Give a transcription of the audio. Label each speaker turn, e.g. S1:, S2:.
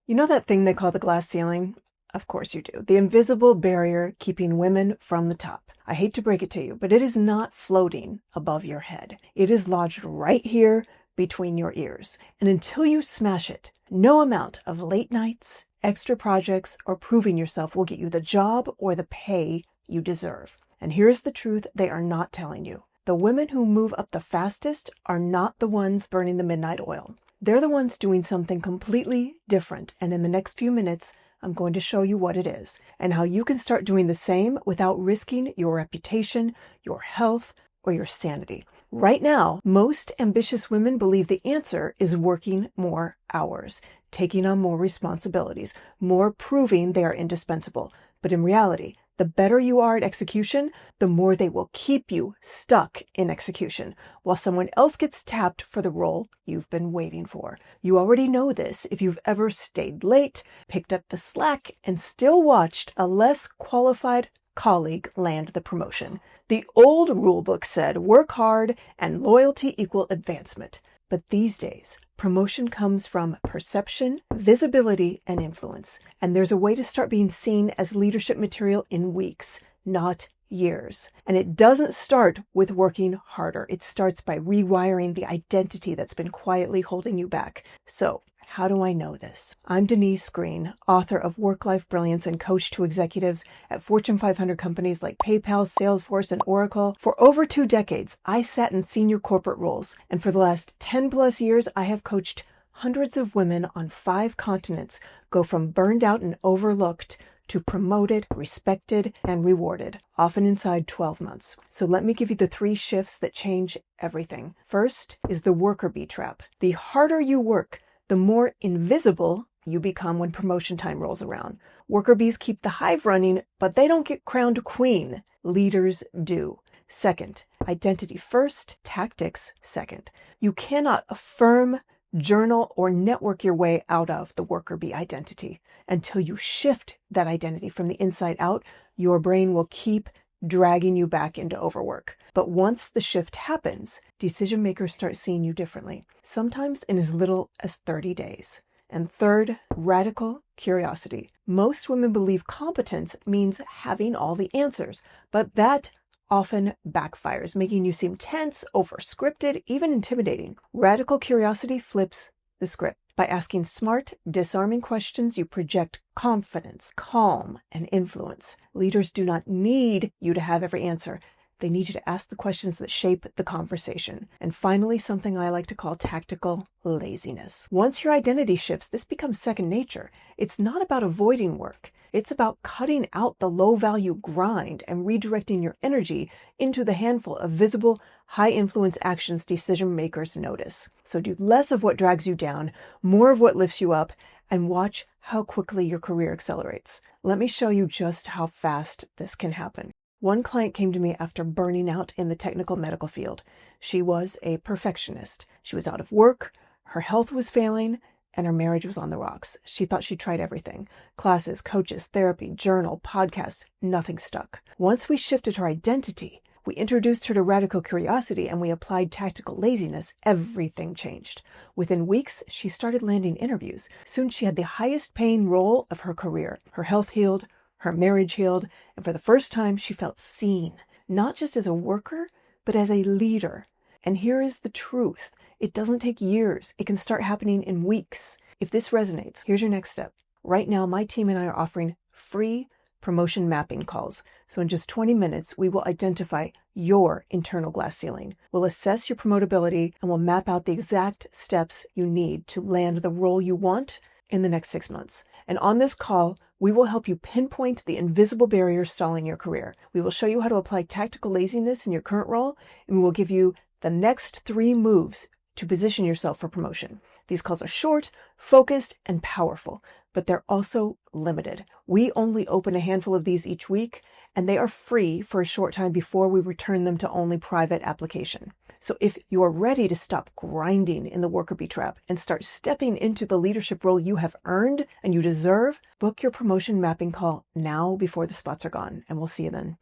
S1: You know that thing they call the glass ceiling? Of course you do. The invisible barrier keeping women from the top. I hate to break it to you, but it is not floating above your head. It is lodged right here between your ears. And until you smash it, no amount of late nights, extra projects, or proving yourself will get you the job or the pay you deserve. And here's the truth they are not telling you. The women who move up the fastest are not the ones burning the midnight oil. They're the ones doing something completely different. And in the next few minutes, I'm going to show you what it is and how you can start doing the same without risking your reputation, your health, or your sanity. Right now, most ambitious women believe the answer is working more hours, taking on more responsibilities, more proving they are indispensable. But in reality, the better you are at execution, the more they will keep you stuck in execution while someone else gets tapped for the role you've been waiting for. You already know this if you've ever stayed late, picked up the slack, and still watched a less qualified colleague land the promotion. The old rule book said work hard and loyalty equal advancement. But these days, promotion comes from perception, visibility, and influence. And there's a way to start being seen as leadership material in weeks, not years. And it doesn't start with working harder. It starts by rewiring the identity that's been quietly holding you back. So, how do I know this? I'm Denise Green, author of Work-Life Brilliance and coach to executives at Fortune 500 companies like PayPal, Salesforce, and Oracle. For over 2 decades, I sat in senior corporate roles. And for the last 10 plus years, I have coached hundreds of women on 5 continents go from burned out and overlooked to promoted, respected, and rewarded, often inside 12 months. So let me give you the 3 shifts that change everything. First is the worker bee trap. The harder you work, the more invisible you become when promotion time rolls around. Worker bees keep the hive running, but they don't get crowned queen. Leaders do. Second, identity first, tactics second. You cannot affirm, journal, or network your way out of the worker bee identity. Until you shift that identity from the inside out, your brain will keep dragging you back into overwork. But once the shift happens, decision makers start seeing you differently, sometimes in as little as 30 days. And third, radical curiosity. Most women believe competence means having all the answers, but that often backfires, making you seem tense, over-scripted, even intimidating. Radical curiosity flips the script. By asking smart, disarming questions, you project confidence, calm, and influence. Leaders do not need you to have every answer. They need you to ask the questions that shape the conversation. And finally, something I like to call tactical laziness. Once your identity shifts, this becomes second nature. It's not about avoiding work. It's about cutting out the low-value grind and redirecting your energy into the handful of visible, high-influence actions decision makers notice. So do less of what drags you down, more of what lifts you up, and watch how quickly your career accelerates. Let me show you just how fast this can happen. One client came to me after burning out in the technical medical field. She was a perfectionist. She was out of work, her health was failing, and her marriage was on the rocks. She thought she tried everything. Classes, coaches, therapy, journal, podcasts, nothing stuck. Once we shifted her identity, we introduced her to radical curiosity, and we applied tactical laziness, everything changed. Within weeks, she started landing interviews. Soon she had the highest paying role of her career. Her health healed, her marriage healed, and for the first time, she felt seen, not just as a worker, but as a leader. And here is the truth. It doesn't take years. It can start happening in weeks. If this resonates, here's your next step. Right now, my team and I are offering free promotion mapping calls. So in just 20 minutes, we will identify your internal glass ceiling. We'll assess your promotability, and we'll map out the exact steps you need to land the role you want in the next 6 months. And on this call, we will help you pinpoint the invisible barriers stalling your career. We will show you how to apply tactical laziness in your current role, and we will give you the next 3 moves to position yourself for promotion. These calls are short, focused, and powerful, but they're also limited. We only open a handful of these each week, and they are free for a short time before we return them to only private application. So if you're ready to stop grinding in the worker bee trap and start stepping into the leadership role you have earned and you deserve, book your promotion mapping call now before the spots are gone, and we'll see you then.